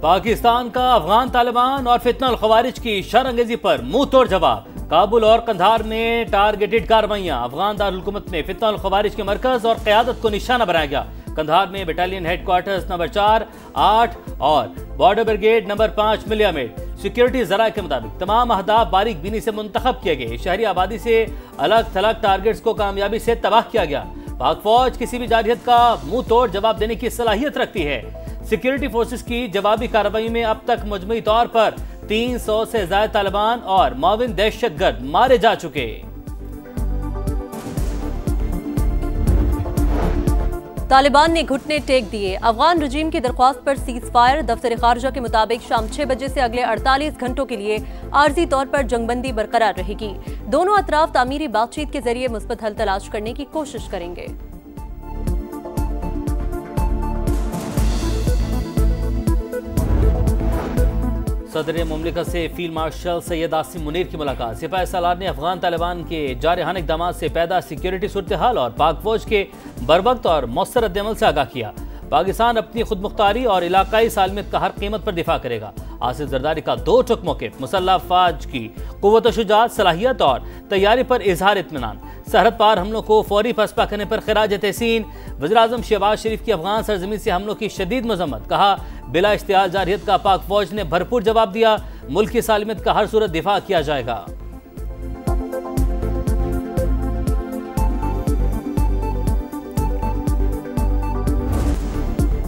पाकिस्तान का अफगान तालिबान और फितनल खवारिज की शरअंगेजी पर मुंह तोड़ जवाब। काबुल और कंधार में टारगेटेड कार्रवाइयां। अफगान दारुल-हुकूमत में फितनल खवारिज के मरकज और क़यादत को निशाना बनाया गया। कंधार में बटालियन हेडक्वार्टर्स नंबर 4, 8 और बॉर्डर ब्रिगेड नंबर 5 मिलिया में सिक्योरिटी जराये के मुताबिक तमाम अहदाफ बारीक बीनी से मुंतखब किए गए। शहरी आबादी से अलग थलग टारगेट्स को कामयाबी से तबाह किया गया। पाक फौज किसी भी जारहियत का मुंह तोड़ जवाब देने की सलाहियत रखती है। सिक्योरिटी फोर्सेस की जवाबी कार्रवाई में अब तक मजमूई तौर पर 300 से ज्यादा तालिबान और माविन दहशतगर्द मारे जा चुके। तालिबान ने घुटने टेक दिए। अफगान रजीम की दरख्वास्त पर सीज फायर। दफ्तर खारजा के मुताबिक शाम 6 बजे से अगले 48 घंटों के लिए आर्जी तौर पर जंगबंदी बरकरार रहेगी। दोनों अतराफ तामीरी बातचीत के जरिए मुस्बत हल तलाश करने की कोशिश करेंगे। सदर मुमलिकत से फील्ड मार्शल सैयद आसिम मुनीर की मुलाकात। सिपाही सालार ने अफगान तालिबान के जारहाना इक़दाम से पैदा सिक्योरिटी सूरत हाल और पाक फौज के बरवक्त और मौसर रद्द-ए-अमल से आगाह किया। पाकिस्तान अपनी खुद मुख्तारी और इलाकाई सालमियत का हर कीमत पर दिफा करेगा। आसिफ जरदारी का 2 टुक मौक़िफ़। मुसल्लह अफ़वाज की क़ुव्वत व शुजाअत, सलाहियत और तैयारी पर इजहार इत्मीनान। सरहद पार हमलों को फौरी पसपा करने पर खिराज तहसीन। वज़ीर-ए-आज़म शहबाज शरीफ की अफगान सरजमीन से हमलों की शदीद मजम्मत। कहा, बिला इश्तियाल जारहियत का पाक फौज ने भरपूर जवाब दिया। मुल्क की सालमियत का हर सूरत दिफा किया जाएगा।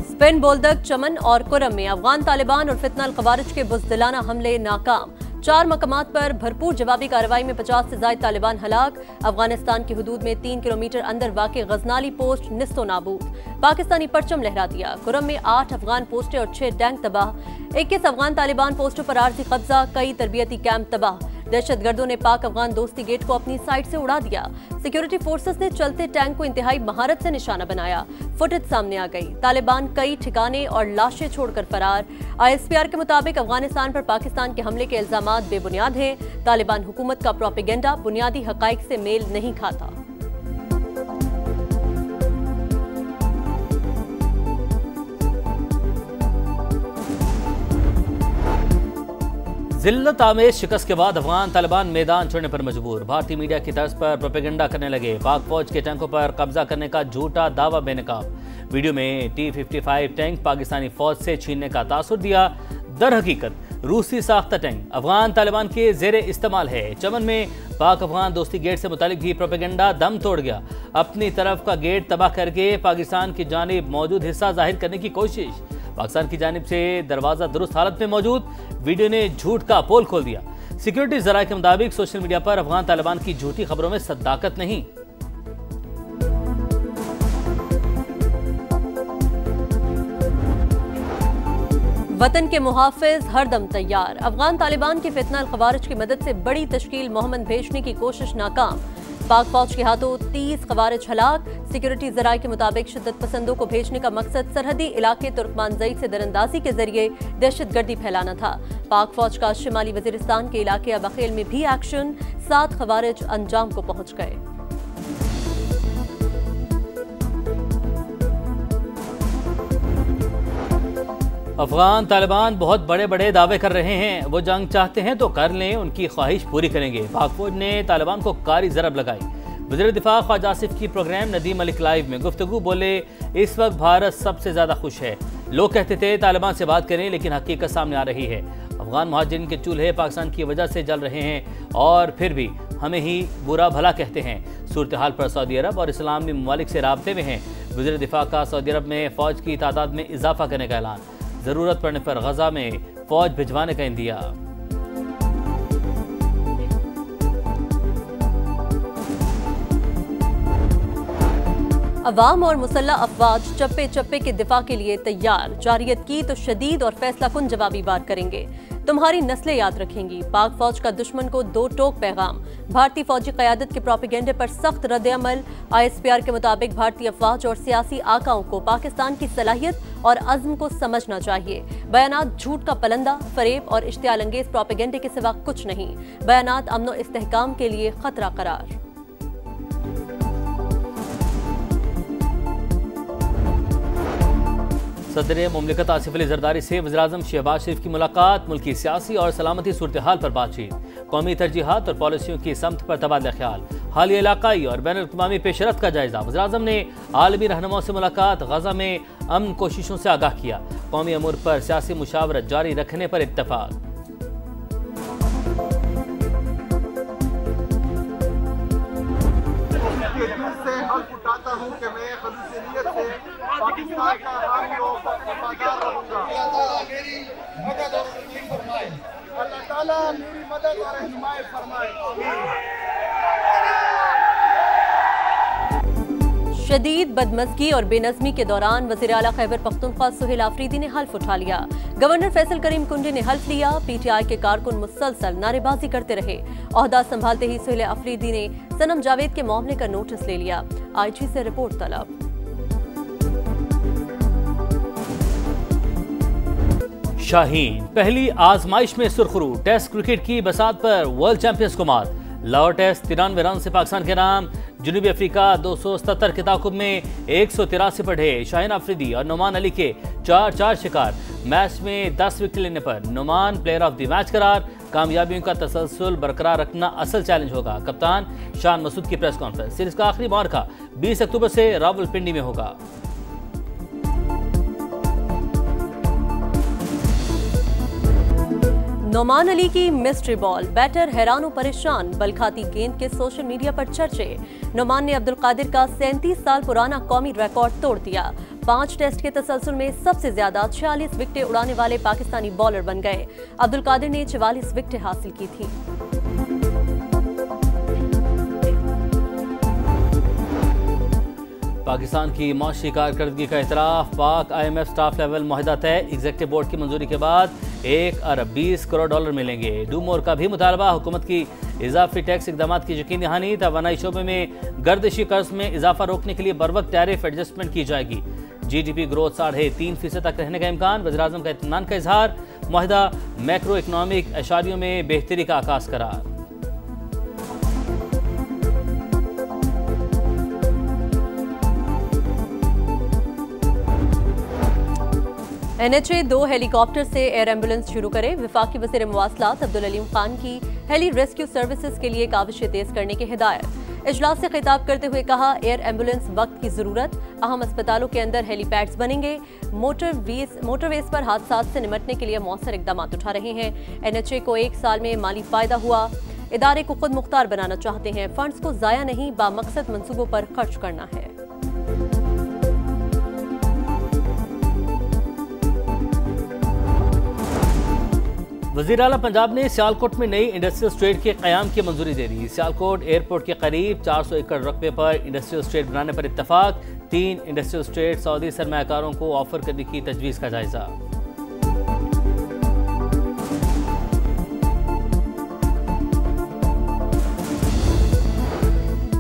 स्पिन बोल्दक, चमन और कुरम में अफगान तालिबान और फितनल खवारिज के बुज़दिलाना हमले नाकाम। 4 मकामात पर भरपूर जवाबी कार्रवाई में 50 से ज्यादा तालिबान हलाक। अफगानिस्तान की हुदूद में 3 किलोमीटर अंदर वाक़ गजनाली पोस्ट निस्तो नाबूद। पाकिस्तानी परचम लहरा दिया। कुरम में 8 अफगान पोस्टें और 6 टैंक तबाह। 21 अफगान तालिबान पोस्टों पर आर्जी कब्जा। कई तरबियती कैंप तबाह। दहशतगर्दों ने पाक अफगान दोस्ती गेट को अपनी साइड से उड़ा दिया। सिक्योरिटी फोर्सेस ने चलते टैंक को इंतहाई महारत से निशाना बनाया। फुटेज सामने आ गई। तालिबान कई ठिकाने और लाशें छोड़कर फरार। ISPR के मुताबिक अफगानिस्तान पर पाकिस्तान के हमले के इल्जामात बेबुनियाद हैं। तालिबान हुकूमत का प्रोपेगेंडा बुनियादी हकाइक से मेल नहीं खाता। जिल्लत आमेज शिकस्त के बाद अफगान तालिबान मैदान छोड़ने पर मजबूर। भारतीय मीडिया की तर्ज पर प्रोपेगेंडा करने लगे। पाक फौज के टैंकों पर कब्जा करने का झूठा दावा बेनकाब। वीडियो में T-55 टैंक पाकिस्तानी फौज से छीनने का तासुर दिया। दर हकीकत रूसी साख्ता टैंक अफगान तालिबान के जेर इस्तेमाल है। चमन में पाक अफगान दोस्ती गेट से मुतालिक भी प्रोपेगेंडा दम तोड़ गया। अपनी तरफ का गेट तबाह करके पाकिस्तान की जानिब मौजूद हिस्सा जाहिर करने की कोशिश। पाकिस्तान की जानिब से दरवाजा दुरुस्त हालत में मौजूद। वीडियो ने झूठ का पोल खोल दिया। सिक्योरिटी जराये के मुताबिक सोशल मीडिया पर अफगान तालिबान की झूठी खबरों में सद्दाकत नहीं। वतन के मुहाफिज हरदम तैयार। अफगान तालिबान की फितनल खवारिज की मदद से बड़ी तश्कील मोहम्मद भेजने की कोशिश नाकाम। पाक फौज के हाथों 30 खवारिज हलाक। सिक्योरिटी जराये के मुताबिक शिद्दत पसंदों को भेजने का मकसद सरहदी इलाके तुर्कमानजई से दरअंदाजी के जरिए दहशतगर्दी फैलाना था। पाक फौज का शिमाली वजीरिस्तान के इलाके अबखेल में भी एक्शन। 7 खवारिज अंजाम को पहुंच गए। अफगान तालिबान बहुत बड़े बड़े दावे कर रहे हैं। वो जंग चाहते हैं तो कर लें, उनकी ख्वाहिश पूरी करेंगे। पाक फौज ने तालिबान को कारी ज़रब लगाई। वज़ीर दिफा ख्वाजा आसिफ की प्रोग्राम नदीम मलिक लाइव में गुफ्तगू बोले, इस वक्त भारत सबसे ज़्यादा खुश है। लोग कहते थे तालिबान से बात करें, लेकिन हकीकत सामने आ रही है। अफगान मुहाजिरीन के चूल्हे पाकिस्तान की वजह से जल रहे हैं और फिर भी हमें ही बुरा भला कहते हैं। सूरत हाल पर सऊदी अरब और इस्लामी ममालिक से राब्ते में हैं। वज़ीर दिफा का सऊदी अरब में फ़ौज की तादाद में इजाफा करने का ऐलान। ज़रूरत पड़ने पर गजा में फौज भिजवाने का इंदिया। अवाम और मुसल्लह अफवाज चप्पे चप्पे के दिफा के लिए तैयार। जारियत की तो शदीद और फैसला कुन जवाबी वार करेंगे। तुम्हारी नस्लें याद रखेंगी। पाक फौज का दुश्मन को 2 टोक पैगाम। भारतीय फौजी क़यादत के प्रोपेगेंडे पर सख्त रद्द-ए-अमल। ISPR के मुताबिक भारतीय अफवाज और सियासी आकाओं को पाकिस्तान की सलाहियत और अज़्म को समझना चाहिए। बयानात झूठ का पलंदा, फरेब और इश्तियाल अंगेज प्रोपेगेंडे के सिवा कुछ नहीं। बयानात अमन व इस्तेहकाम के लिए खतरा करार। सदर मुमलिकत आसिफ अली जरदारी से वज़ीर-ए-आज़म शहबाज शरीफ की मुलाकात, मुल्की सियासी और सलामती सूरत हाल पर बातचीत, कौमी तरजीहात और पॉलिसियों की समत पर तबादला ख्याल, हालिया इलाकाई और बैनुल-अक़वामी पेशरफ्त का जायजा। वज़ीर-ए-आज़म ने आलमी रहनुमाओं से मुलाकात, गजा में अमन कोशिशों से आगाह किया, कौमी अमूर पर सियासी मुशावरत जारी रखने पर इत्तफाक। पाकिस्तान का हामी और वफादार रहूंगा। अल्लाह ताला मेरी मदद और रहनुमाई फरमाए। शदीद बदमज़गी और बेनज़मी के दौरान वज़ीर आला खैबर पख्तूनख्वा सुहेल आफरीदी ने हल्फ उठा लिया। गवर्नर फैसल करीम कुंडी ने हल्फ लिया। PTI के कारकुन मुसलसल नारेबाजी करते रहे। ओहदा संभालते ही सुहेल आफरीदी ने सनम जावेद के मामले का नोटिस ले लिया। IG से रिपोर्ट तलब। शाहीन पहली आजमाइश में सुरखरू, टेस्ट क्रिकेट की बसात पर वर्ल्ड चैंपियंस को मात। लाहौर टेस्ट 93 रन से पाकिस्तान के नाम, जनूबी अफ्रीका 277 के ताकुब में 183 पर ढे। शाहीन अफरीदी और नुमान अली के 4-4 शिकार। मैच में 10 विकेट लेने पर Numan player of the match करार। कामयाबियों का तसलसल बरकरार रखना असल चैलेंज होगा। कप्तान शान मसूद की प्रेस कॉन्फ्रेंस। सीरीज का आखिरी मार्का 20 अक्टूबर से रावलपिंडी में होगा। नोमान अली की मिस्ट्री बॉल, बैटर हैरान और परेशान। बल खाती गेंद के सोशल मीडिया पर चर्चे। नोमान ने अब्दुल कादिर का 37 साल पुराना कौमी रिकॉर्ड तोड़ दिया। 5 टेस्ट के तसलसल में सबसे ज्यादा 46 विकेटें उड़ाने वाले पाकिस्तानी बॉलर बन गए। अब्दुल कादिर ने 44 विकेटें हासिल की थी। पाकिस्तान की मौशी कारकर्दगी का इतराफ। पाक IMF स्टाफ लेवल मुआहदा तय। एग्जीक्यूटिव बोर्ड की मंजूरी के बाद $1 अरब 20 करोड़ मिलेंगे। डूमोर का भी मुतालबा। हुकूमत की इजाफी टैक्स इकदाम की यकीनी दहानी। तवानाई शोबे में गर्दिशी कर्ज में इजाफा रोकने के लिए बरवक्त टैरिफ एडजस्टमेंट की जाएगी। GDP ग्रोथ 3.5% तक रहने का इम्कान। वज़ीर-ए-आज़म का इत्मीनान का इजहार। मुआहदा मैक्रो इकनॉमिक अशारियों में बेहतरी का आगाज करार। NHA 2 हेलीकॉप्टर से एयर एम्बुलेंस शुरू करे। वफाकी वज़ीर मवासलात अब्दुल अलीम खान की हेली रेस्क्यू सर्विसेज के लिए काविशें तेज करने की हिदायत। इजलास से खिताब करते हुए कहा, एयर एम्बुलेंस वक्त की जरूरत। अहम अस्पतालों के अंदर हेलीपैड्स बनेंगे। मोटरवेज पर हादसात से निपटने के लिए मौसर इकदाम उठा रहे हैं। NHA को 1 साल में माली फायदा हुआ। इदारे को खुद मुख्तार बनाना चाहते हैं। फंड्स को जाया नहीं, बामकसद मंसूबों पर खर्च करना है। वज़ीर आला पंजाब ने सियालकोट में नई इंडस्ट्रियल स्टेट के क़याम की मंजूरी दे दी। सियालकोट एयरपोर्ट के करीब 400 एकड़ रकबे पर इंडस्ट्रियल स्टेट बनाने पर इत्तफाक। 3 इंडस्ट्रियल स्टेट सऊदी सरमायाकारों को ऑफर करने की तजवीज़ का जायजा।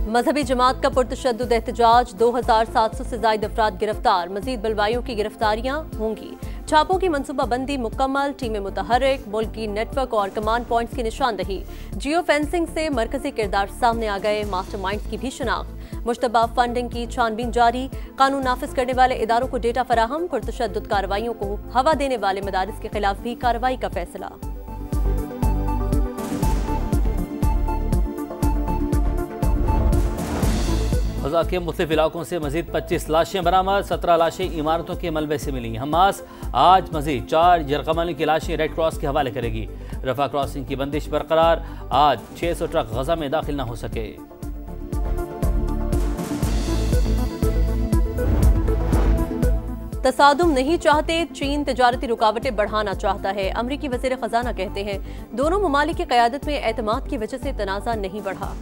मजहबी जमात का पुरतशद्दुद एहतजाज। 2700 से ज्यादा अफराद गिरफ्तार। मजीद बलवाइयों की गिरफ्तारियां होंगी। छापों की मनसूबाबंदी मुकम्मल। टीमें मुतहर्रिक। मुल्क की नेटवर्क और कमांड पॉइंट्स की निशानदही। जियो फेंसिंग से मरकजी किरदार सामने आ गए। मास्टरमाइंड्स की भी शनाख्त। मुश्तबा फंडिंग की छानबीन जारी। कानून नाफिज करने वाले इदारों को डेटा फराहम। पुरतशद्दुद कार्रवाइयों को हवा देने वाले मदारिस के खिलाफ भी कार्रवाई का फैसला। ग़ज़ा के मुख्तलिफ इलाकों से मजीद 25 लाशें बरामद। 17 लाशें इमारतों के मलबे से मिली। हमास आज मजीद 4 यरगमालियों की लाशें रेड क्रॉस के हवाले करेगी। रफा क्रॉसिंग की बंदिश बरकरार। आज 600 ट्रक ग़ज़ा में दाखिल न हो सके। तसादुम नहीं चाहते। चीन तिजारती रुकावटें बढ़ाना चाहता है। अमरीकी वज़ीर ख़ज़ाना कहते हैं, दोनों ममालिक की क़यादत में एतमाद की वजह से तनाज़ा नहीं बढ़ा।